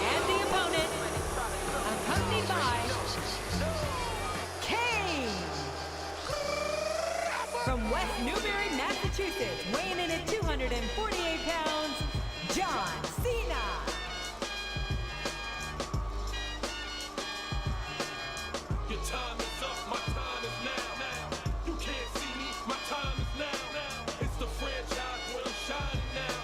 And the opponent, accompanied by Kane. From West Newbury, Massachusetts, weighing in at 248 pounds, John Cena. Your time is up, my time is now. You can't see me, my time is now. It's the franchise where I'm shining now.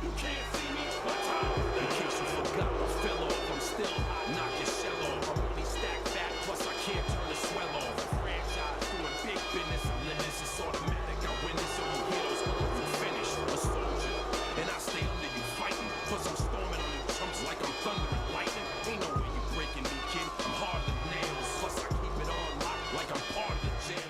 You can't see me, my time is now. In case you forgot what fell off, I'm still hot, knock your shell off. I'm only stacked fat, plus I can't turn the swell off. The franchise doing big business, limits, it's automatic. I win this, so you hear those words, you finish. A soldier, and I stay under you fighting, plus I'm storming on you chumps like I'm thunder and lightning. Ain't no way you breaking me, kid. I'm harder than nails, plus I keep it on lock like I'm part of the jail.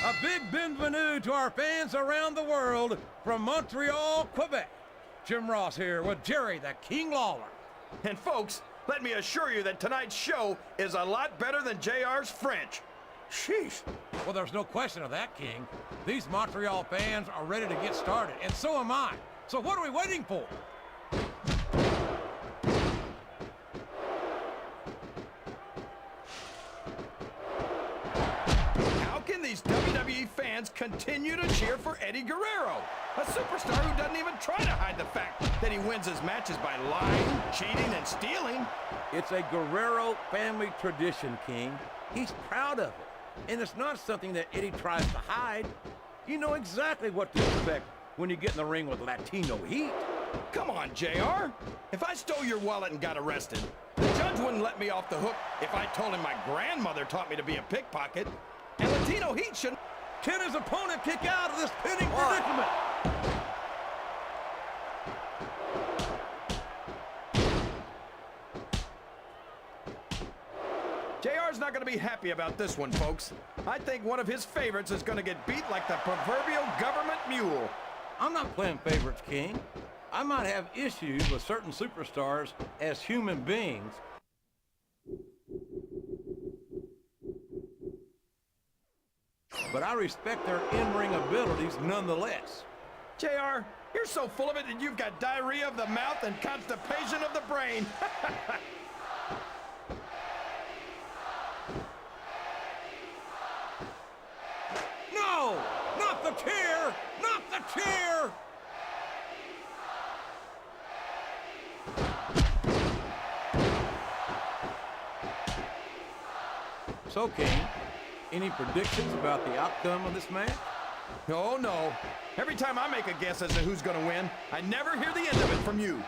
A big bienvenue to our fans around the world from Montreal, Quebec. Jim Ross here with Jerry the King Lawler. And folks, let me assure you that tonight's show is a lot better than JR's French. Sheesh. Well, there's no question of that, King. These Montreal fans are ready to get started, and so am I. So what are we waiting for? How can these WWE fans continue to cheer for Eddie Guerrero? A superstar who doesn't even try to hide the fact that he wins his matches by lying, cheating, and stealing. It's a Guerrero family tradition, King. He's proud of it. And it's not something that Eddie tries to hide. You know exactly what to expect when you get in the ring with Latino heat. Come on, JR. If I stole your wallet and got arrested, the judge wouldn't let me off the hook if I told him my grandmother taught me to be a pickpocket. And Latino heat shouldn't... Can his opponent kick out of this pinning predicament? JR's not going to be happy about this one, folks. I think one of his favorites is going to get beat like the proverbial government mule. I'm not playing favorites, King. I might have issues with certain superstars as human beings, but I respect their in-ring abilities nonetheless. JR, you're so full of it that you've got diarrhea of the mouth and constipation of the brain. No! Not the chair! Not the chair! So, King, any predictions about the outcome of this match? Oh, no. Every time I make a guess as to who's going to win, I never hear the end of it from you.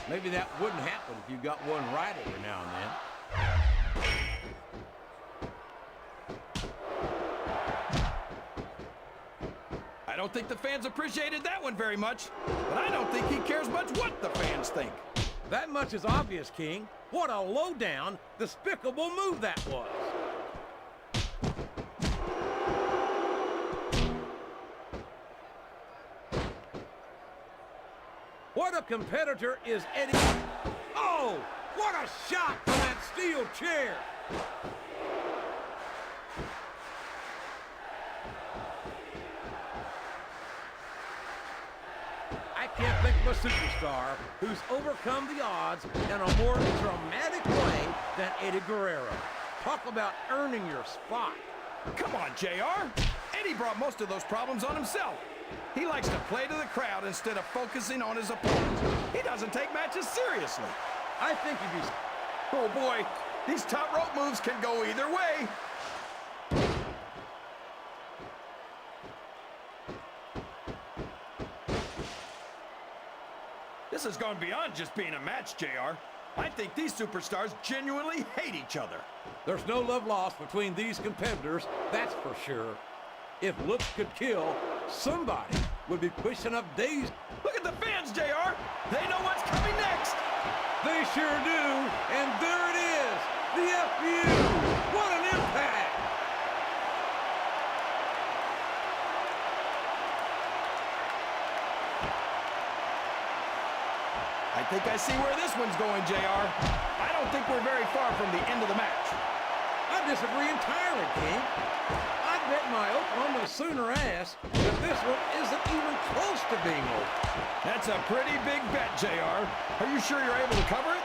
Maybe that wouldn't happen if you got one right every now and then. I don't think the fans appreciated that one very much, but I don't think he cares much what the fans think. That much is obvious, King. What a low-down, despicable move that was. What a competitor is Eddie. Oh, what a shot from that steel chair. I can't think of a superstar who's overcome the odds in a more dramatic way than Eddie Guerrero. Talk about earning your spot. Come on, JR. Eddie brought most of those problems on himself. He likes to play to the crowd instead of focusing on his opponent. He doesn't take matches seriously. I think if he's... Oh boy, these top rope moves can go either way. This has gone beyond just being a match, JR. I think these superstars genuinely hate each other. There's no love lost between these competitors, that's for sure. If looks could kill, somebody would be pushing up days. Look at the fans, JR. They know what's coming next. They sure do, and there it is, the FU. What an impact! I think I see where this one's going, JR. I don't think we're very far from the end of the match. I disagree entirely, King. I'd bet my Oklahoma Sooner ass that this one isn't even close to being over. That's a pretty big bet, JR. Are you sure you're able to cover it?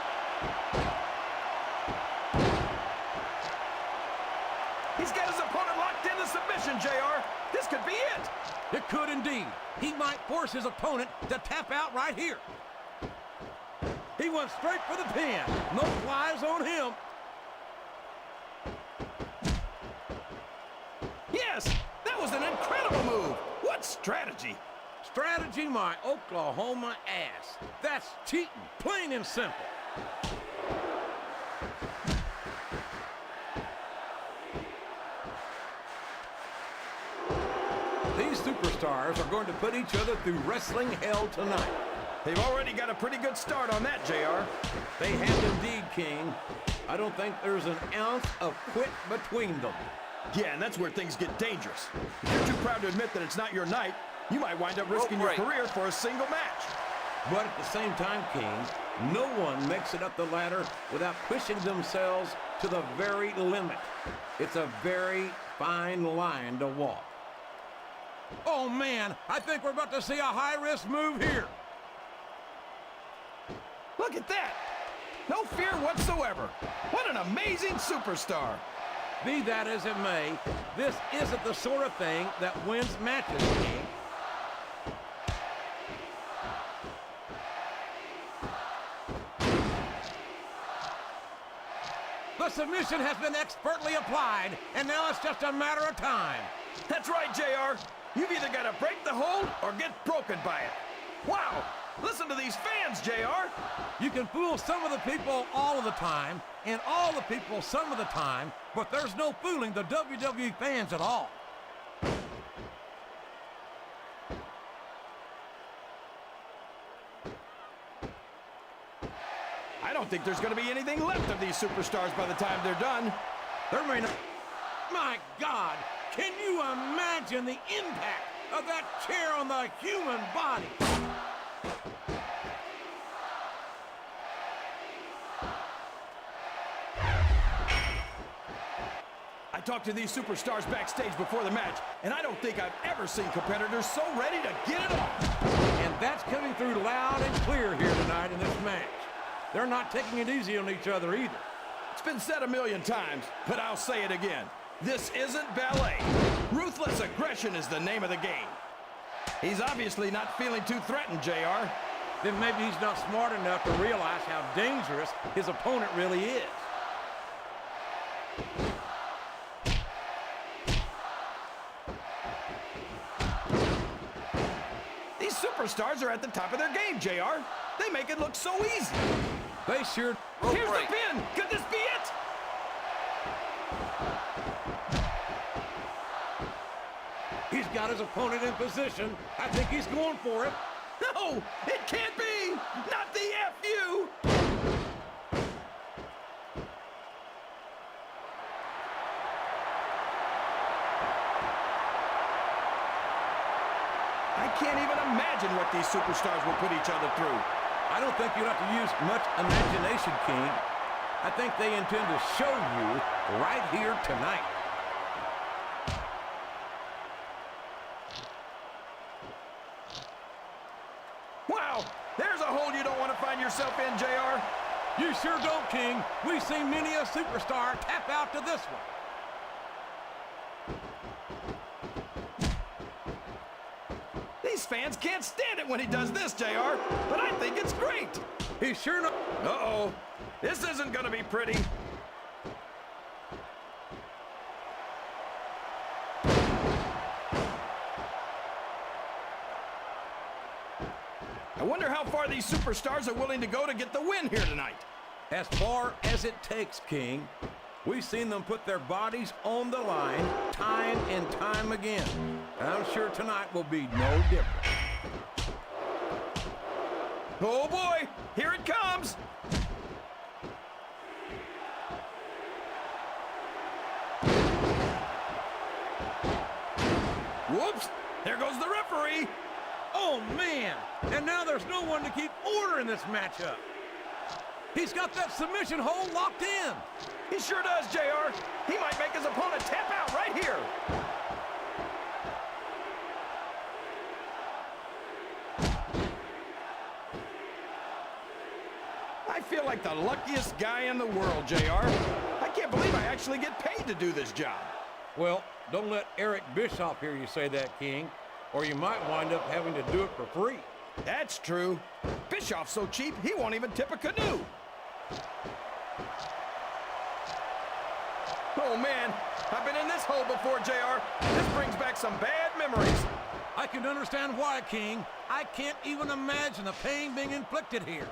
He's got his opponent locked into submission, JR. This could be it. It could indeed. He might force his opponent to tap out right here. He went straight for the pin. No flies on him. Yes, that was an incredible move. What strategy? Strategy, my Oklahoma ass. That's cheating, plain and simple. These superstars are going to put each other through wrestling hell tonight. They've already got a pretty good start on that, JR. They have indeed, King. I don't think there's an ounce of quit between them. Yeah, and that's where things get dangerous. If you're too proud to admit that it's not your night, you might wind up risking your career for a single match. But at the same time, King, no one makes it up the ladder without pushing themselves to the very limit. It's a very fine line to walk. Oh, man, I think we're about to see a high-risk move here. Look at that! No fear whatsoever. What an amazing superstar. Be that as it may, this isn't the sort of thing that wins matches, King. The submission has been expertly applied, and now it's just a matter of time. That's right, JR. You've either got to break the hold or get broken by it. Wow! Listen to these fans, JR. You can fool some of the people all of the time, and all the people some of the time, but there's no fooling the WWE fans at all. I don't think there's going to be anything left of these superstars by the time they're done. There may not... My God, can you imagine the impact of that chair on the human body? I talked to these superstars backstage before the match, and I don't think I've ever seen competitors so ready to get it on. And that's coming through loud and clear here tonight in this match. They're not taking it easy on each other either. It's been said a million times, but I'll say it again. This isn't ballet. Ruthless aggression is the name of the game. He's obviously not feeling too threatened, JR. Then maybe he's not smart enough to realize how dangerous his opponent really is. These superstars are at the top of their game, JR. They make it look so easy. They sure... Here's the pin! Could this be it? He's got his opponent in position. I think he's going for it. No! It can't be! Not the FU! I can't even imagine what these superstars will put each other through. I don't think you'll have to use much imagination, King. I think they intend to show you right here tonight. Wow! There's a hole you don't want to find yourself in, JR. You sure don't, King. We've seen many a superstar tap out to this one. These fans can't stand it when he does this, JR, but I think it's great. He's sure not... Uh-oh. This isn't going to be pretty. I wonder how far these these superstars are willing to go to get the win here tonight? As far as it takes, King. We've seen them put their bodies on the line time and time again. And I'm sure tonight will be no different. Oh boy, here it comes. Whoops, there goes the referee. Oh, man! And now there's no one to keep order in this matchup. He's got that submission hold locked in. He sure does, JR. He might make his opponent tap out right here. I feel like the luckiest guy in the world, JR. I can't believe I actually get paid to do this job. Well, don't let Eric Bischoff hear you say that, King, or you might wind up having to do it for free. That's true. Bischoff's so cheap, he won't even tip a canoe. Oh, man, I've been in this hole before, JR. This brings back some bad memories. I can understand why, King. I can't even imagine the pain being inflicted here.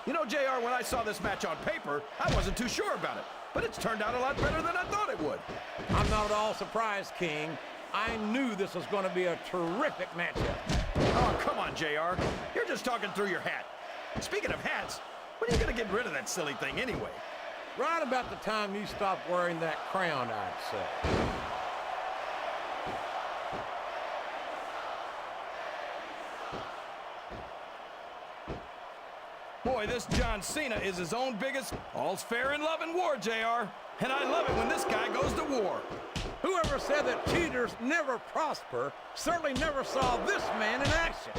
You know, JR, when I saw this match on paper, I wasn't too sure about it. But it's turned out a lot better than I thought it would. I'm not at all surprised, King. I knew this was going to be a terrific matchup. Oh, come on, JR. You're just talking through your hat. Speaking of hats, when are you going to get rid of that silly thing anyway? Right about the time you stop wearing that crown, I'd say. Boy, this John Cena is his own biggest. All's fair in love and war, JR. And I love it when this guy goes to war. Whoever said that cheaters never prosper certainly never saw this man in action.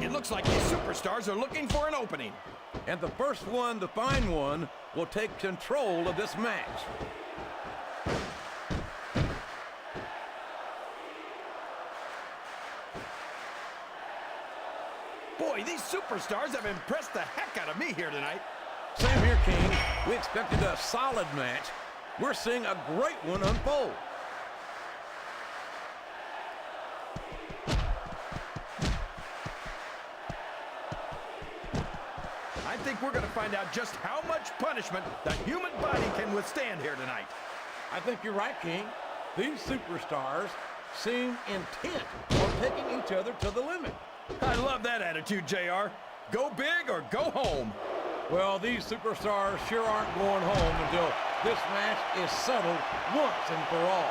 It looks like these superstars are looking for an opening. And the first one to find one will take control of this match. Boy, these superstars have impressed the heck out of me here tonight. Same here, King. We expected a solid match. We're seeing a great one unfold. I think we're going to find out just how much punishment the human body can withstand here tonight. I think you're right, King. These superstars seem intent on taking each other to the limit. I love that attitude, JR. Go big or go home. Well, these superstars sure aren't going home until this match is settled once and for all.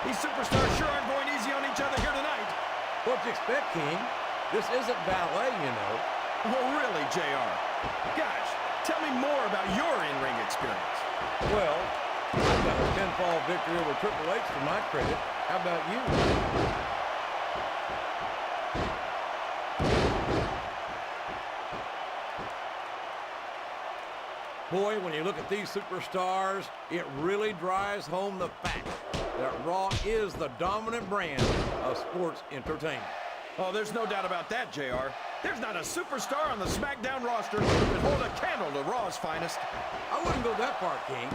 These superstars sure aren't going easy on each other here tonight. What'd you expect, King? This isn't ballet, you know. Oh, really, JR? Gosh, tell me more about your in-ring experience. Well, I've got a pinfall victory over Triple H to my credit. How about you? Boy, when you look at these superstars, it really drives home the fact that Raw is the dominant brand of sports entertainment. Oh, there's no doubt about that, JR. There's not a superstar on the SmackDown roster who can hold a candle to Raw's finest. I wouldn't go that far, King.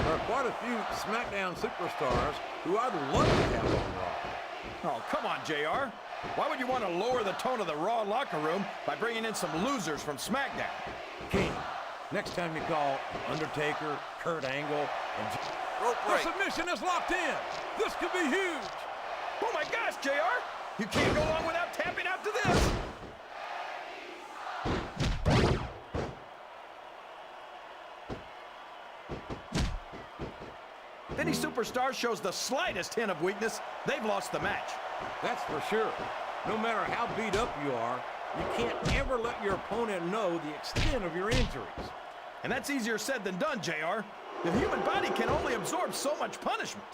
There are quite a few SmackDown superstars who I'd love to have on Raw. Oh, come on, JR. Why would you want to lower the tone of the Raw locker room by bringing in some losers from SmackDown? King, next time you call Undertaker, Kurt Angle, and... Rope The submission is locked in. This could be huge. Oh, my gosh, JR. You can't go long without tapping out to this. If any superstar shows the slightest hint of weakness, they've lost the match. That's for sure. No matter how beat up you are, you can't ever let your opponent know the extent of your injuries. And that's easier said than done, JR. The human body can only absorb so much punishment.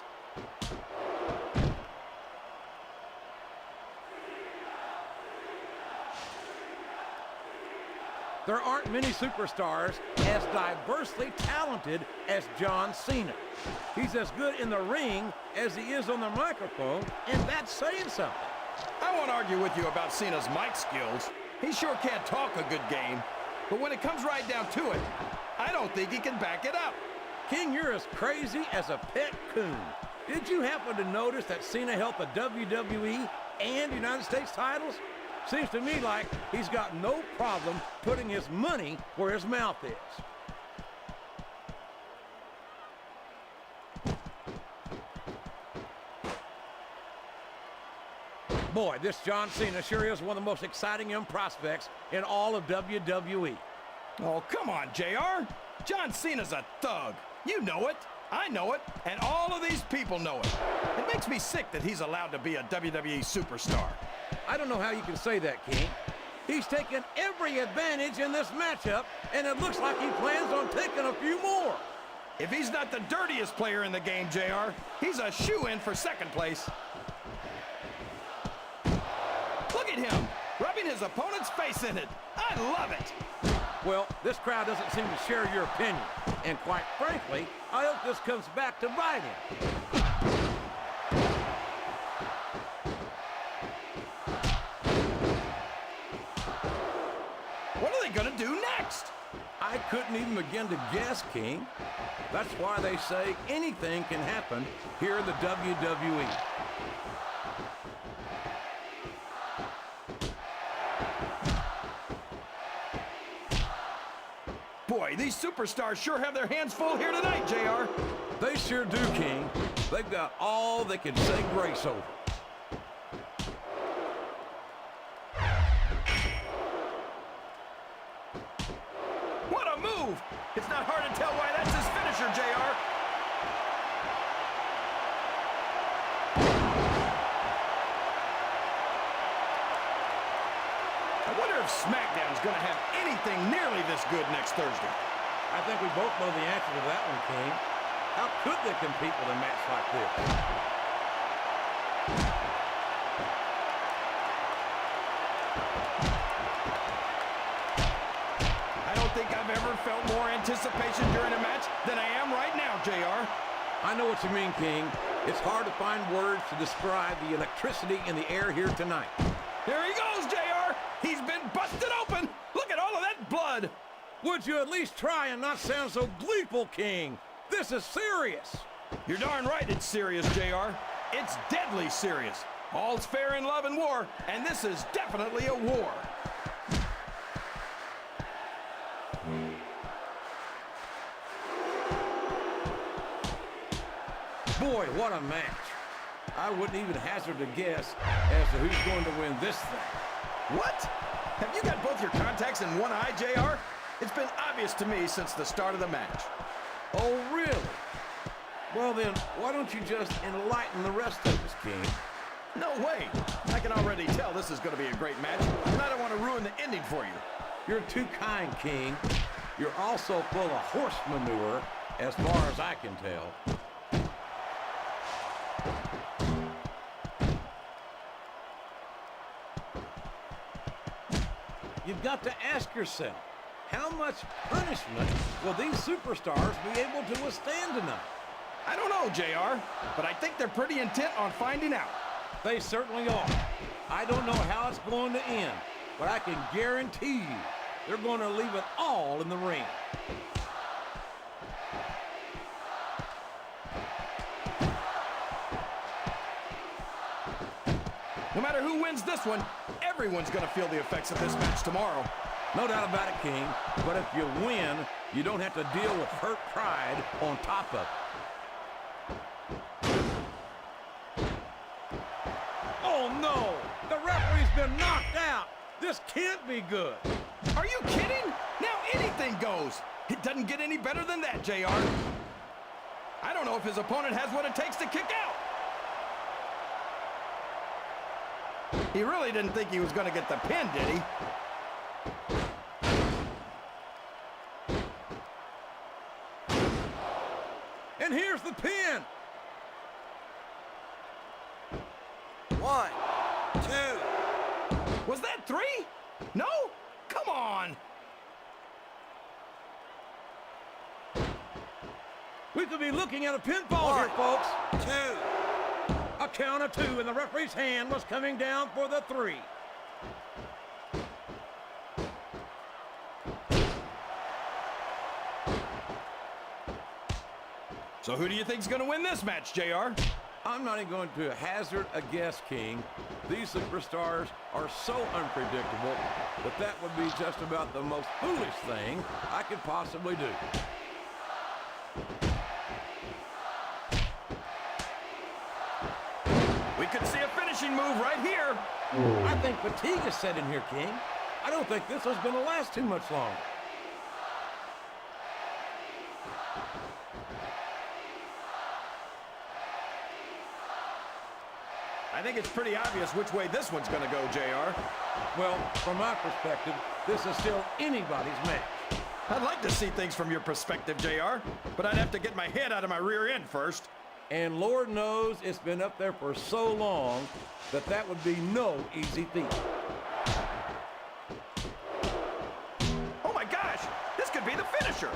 There aren't many superstars as diversely talented as John Cena. He's as good in the ring as he is on the microphone, and that's saying something. I won't argue with you about Cena's mic skills. He sure can't talk a good game. But when it comes right down to it, I don't think he can back it up. King, you're as crazy as a pet coon. Did you happen to notice that Cena held the WWE and United States titles? Seems to me like he's got no problem putting his money where his mouth is. Boy, this John Cena sure is one of the most exciting young prospects in all of WWE. Oh, come on, JR. John Cena's a thug. You know it. I know it. And all of these people know it. It makes me sick that he's allowed to be a WWE superstar. I don't know how you can say that, King. He's taken every advantage in this matchup, and it looks like he plans on taking a few more. If he's not the dirtiest player in the game, JR, he's a shoo-in for second place. Look at him, rubbing his opponent's face in it. I love it. Well, this crowd doesn't seem to share your opinion, and quite frankly, I hope this comes back to bite him. What are they gonna do next? I couldn't even begin to guess, King. That's why they say anything can happen here in the WWE. Boy, these superstars sure have their hands full here tonight, JR. They sure do, King. They've got all they can say grace over. What a move! It's not hard to tell why that's his finisher, JR. I wonder if SmackDown's gonna have anything nearly this good next Thursday. I think we both know the answer to that one, King. How could they compete with a match like this? I don't think I've ever felt more anticipation during a match than I am right now, JR. I know what you mean, King. It's hard to find words to describe the electricity in the air here tonight. Here he goes, JR. He's been busted open. Look at all of that blood. Would you at least try and not sound so gleeful, King? This is serious. You're darn right it's serious, JR. It's deadly serious. All's fair in love and war, and this is definitely a war. Boy, what a match. I wouldn't even hazard a guess as to who's going to win this thing. What? Have you got both your contacts in one eye, JR? It's been obvious to me since the start of the match. Oh, really? Well then, why don't you just enlighten the rest of us, King? No way. I can already tell this is going to be a great match, and I don't want to ruin the ending for you. You're too kind, King. You're also full of horse manure, as far as I can tell. You've got to ask yourself, how much punishment will these superstars be able to withstand tonight? I don't know, JR, but I think they're pretty intent on finding out. They certainly are. I don't know how it's going to end, but I can guarantee you they're going to leave it all in the ring. No matter who wins this one, everyone's going to feel the effects of this match tomorrow. No doubt about it, King. But if you win, you don't have to deal with hurt pride on top of it. Oh, no! The referee's been knocked out! This can't be good! Are you kidding? Now anything goes. It doesn't get any better than that, JR. I don't know if his opponent has what it takes to kick out. He really didn't think he was going to get the pin, did he? And here's the pin! 1, 2. Was that 3? No? Come on. could be looking at a pinfall here, folks. 2. A count of 2, and the referee's hand was coming down for the 3. So who do you think's going to win this match, JR? I'm not even going to hazard a guess, King. These superstars are so unpredictable that that would be just about the most foolish thing I could possibly do. We could see a finishing move right here. I think fatigue is set in here, King. I don't think this is going to last too much longer. I think it's pretty obvious which way this one's going to go, JR. Well, from my perspective, this is still anybody's match. I'd like to see things from your perspective, JR, but I'd have to get my head out of my rear end first. And Lord knows it's been up there for so long that that would be no easy feat. Oh my gosh, this could be the finisher.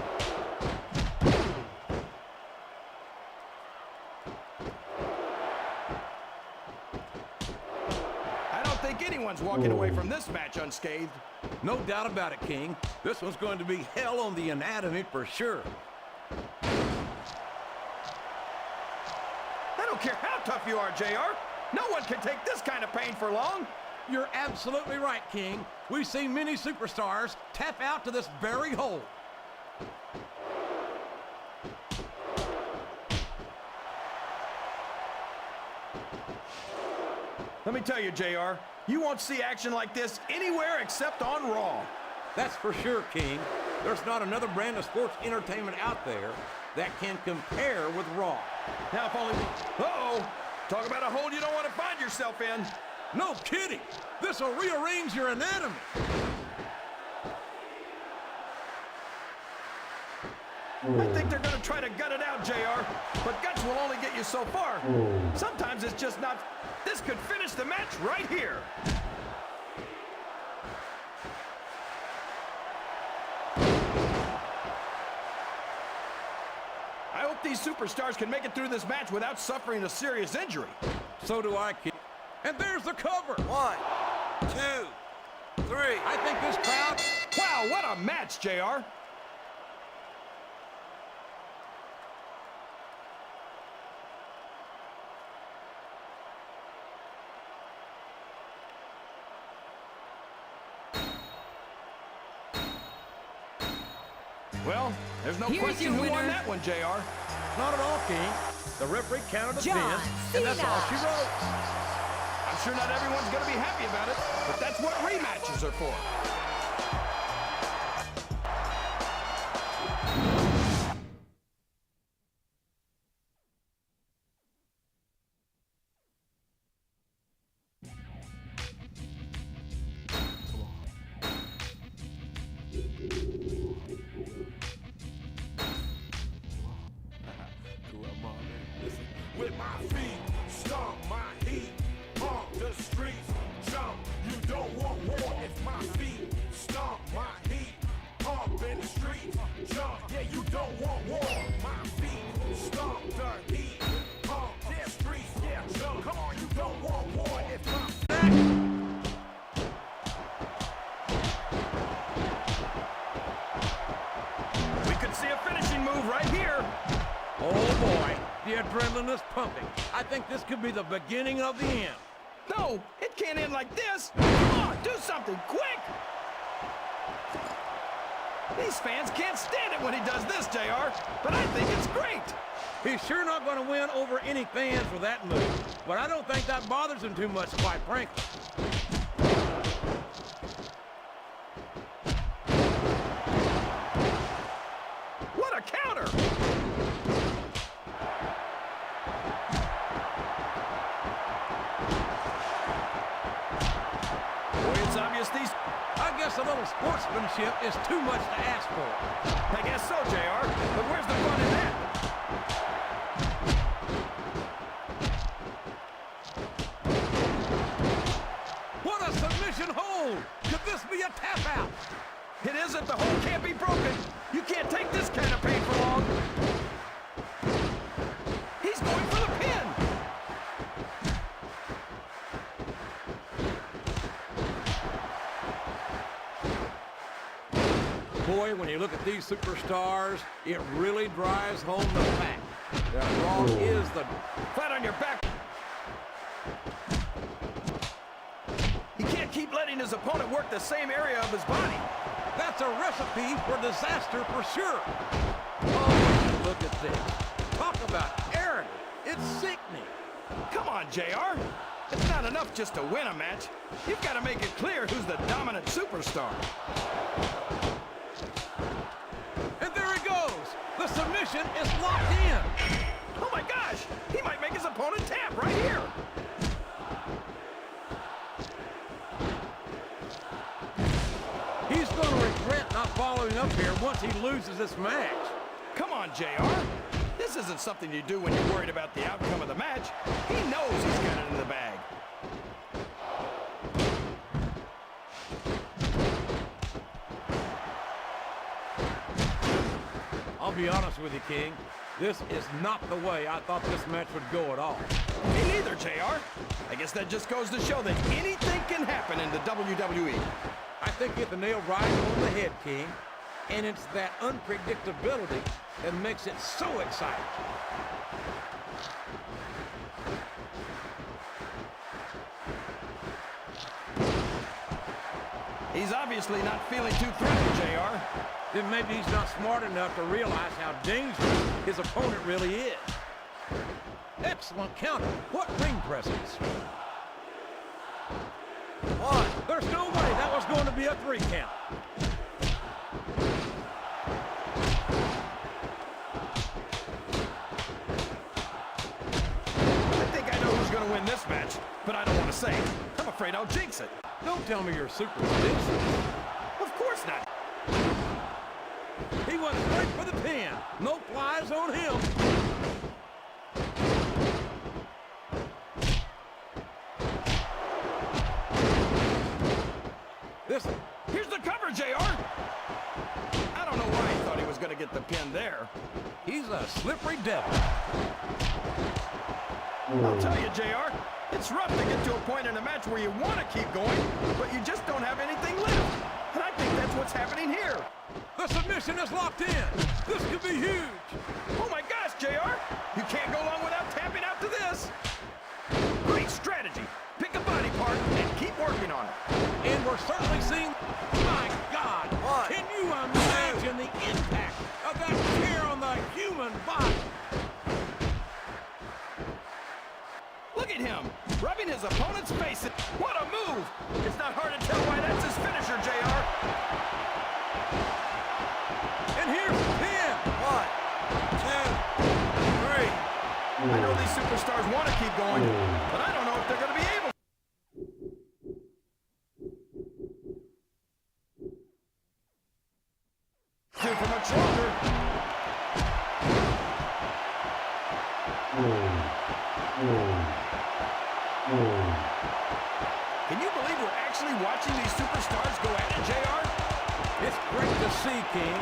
I don't think anyone's walking away from this match unscathed. No doubt about it, King. This one's going to be hell on the anatomy for sure. I don't care how tough you are, JR. No one can take this kind of pain for long. You're absolutely right, King. We've seen many superstars tap out to this very hole. Let me tell you, JR, you won't see action like this anywhere except on Raw. That's for sure, King. There's not another brand of sports entertainment out there that can compare with Raw. Now, if only... Uh-oh! Talk about a hole you don't want to find yourself in. No kidding. This will rearrange your anatomy. I think they're going to try to gut it out, JR, but guts will only get you so far. Sometimes it's just not... This could finish the match right here. I hope these superstars can make it through this match without suffering a serious injury. So do I, King. And there's the cover. 1, 2, 3. I think this crowd... Wow, what a match, JR. Well, there's no Here's question your who won winner. that one, JR. Not at all, King. The referee counted the John pin, and that's all she Cena. wrote. I'm sure not everyone's going to be happy about it, but that's what rematches are for. With my feet, stomp my heat, pump the streets, jump. You don't want war if my feet stomp my heat, pump in the streets, jump. Yeah, you don't want war. My feet stomp the heat, pump the streets, yeah, jump. Come on, you don't want war if my We could see a finishing move right here. Oh, boy. The adrenaline is pumping. I think this could be the beginning of the end. No, it can't end like this. Come on, do something quick. These fans can't stand it when he does this, JR, but I think it's great. He's sure not going to win over any fans with that move, but I don't think that bothers him too much, quite frankly. What a counter. Boy, it's obvious these... I guess a little sportsmanship is too much to ask for. I guess so, JR, but where's the fun in that? What a submission hold! Could this be a tap out? It isn't. The hole can't be broken. You can't take this kind of pain for long. He's going for the pin. Boy, when you look at these superstars, it really drives home the fact that Raw is the... Flat on your back. He can't keep letting his opponent work the same area of his body. That's a recipe for disaster for sure. Oh, look at this. Talk about arrogant. It's sickening. Come on, JR. It's not enough just to win a match. You've got to make it clear who's the dominant superstar. And there he goes. The submission is locked in. Oh my gosh! He might make his opponent tap right here. He's going to regret not following up here once he loses this match. Come on, JR. This isn't something you do when you're worried about the outcome of the match. He knows he's got it in the bag. I'll be honest with you, King. This is not the way I thought this match would go at all. Me neither, JR. I guess that just goes to show that anything can happen in the WWE. I think you hit the nail right on the head, King. And it's that unpredictability that makes it so exciting. He's obviously not feeling too threatened, JR. Then maybe he's not smart enough to realize how dangerous his opponent really is. Excellent counter. What ring presence. One. There's no way that was going to be a 3 count. I think I know who's going to win this match, but I don't want to say it. I'm afraid I'll jinx it. Don't tell me you're superstitious. Of course not. He went straight for the pin. No flies on him. Here's the cover, JR. I don't know why he thought he was going to get the pin there. He's a slippery devil. I'll tell you, JR, it's rough to get to a point in a match where you want to keep going, but you just don't have anything left. And I think that's what's happening here. The submission is locked in. This could be huge. Oh my gosh, JR! You can't go long without tapping out to this. Great strategy. Pick a body part and keep working on it. And we're certainly seeing... My God! One, Can you imagine the impact of that tear on the human body? Look at him, rubbing his opponent's face. What a move! It's not hard to tell why that's his finisher, JR. And here's the pin. 1, 2, 3. I know these superstars want to keep going, but I don't know if they're going to be able. For much longer. Can you believe we're actually watching these superstars go at it, JR? It's great to see, King.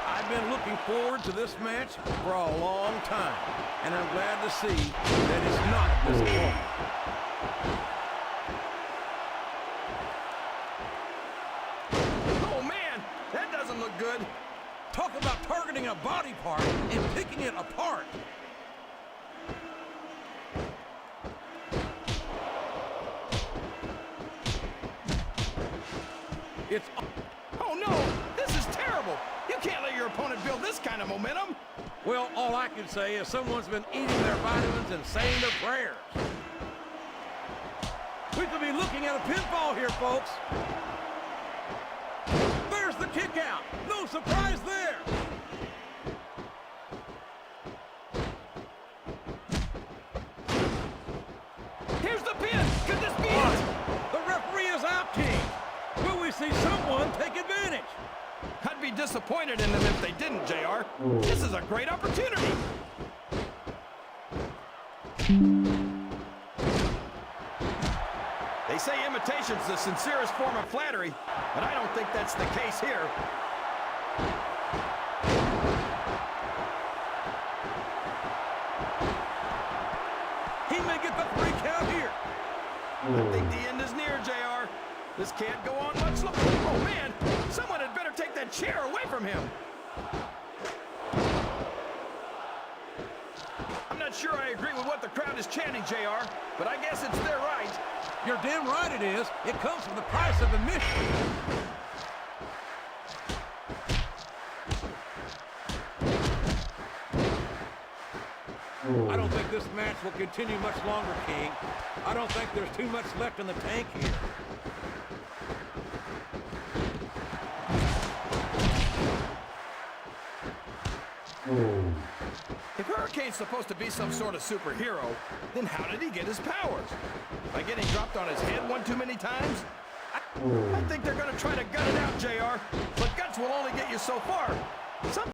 I've been looking forward to this match for a long time, and I'm glad to see that it's not disappointing. Oh, man, that doesn't look good. Talk about targeting a body part and picking it apart. It's... Oh, no, this is terrible. You can't let your opponent build this kind of momentum. Well, all I can say is someone's been eating their vitamins and saying their prayers. We could be looking at a pinfall here, folks. There's the kick out. No surprise there. Here's the pin. Could this be it? The referee is out, King. Will we see someone take advantage? I'd be disappointed in them if they didn't, JR. This is a great opportunity. They say imitation's the sincerest form of flattery, but I don't think that's the case here. I think the end is near, JR. This can't go on much longer. Oh, man. Someone had better take that chair away from him. I'm not sure I agree with what the crowd is chanting, JR, but I guess it's their right. You're damn right it is. It comes from the price of admission. I don't think this match will continue much longer, King. I don't think there's too much left in the tank here. If Hurricane's supposed to be some sort of superhero, then how did he get his powers? By getting dropped on his head one too many times? I think they're going to try to gut it out, JR. But guts will only get you so far.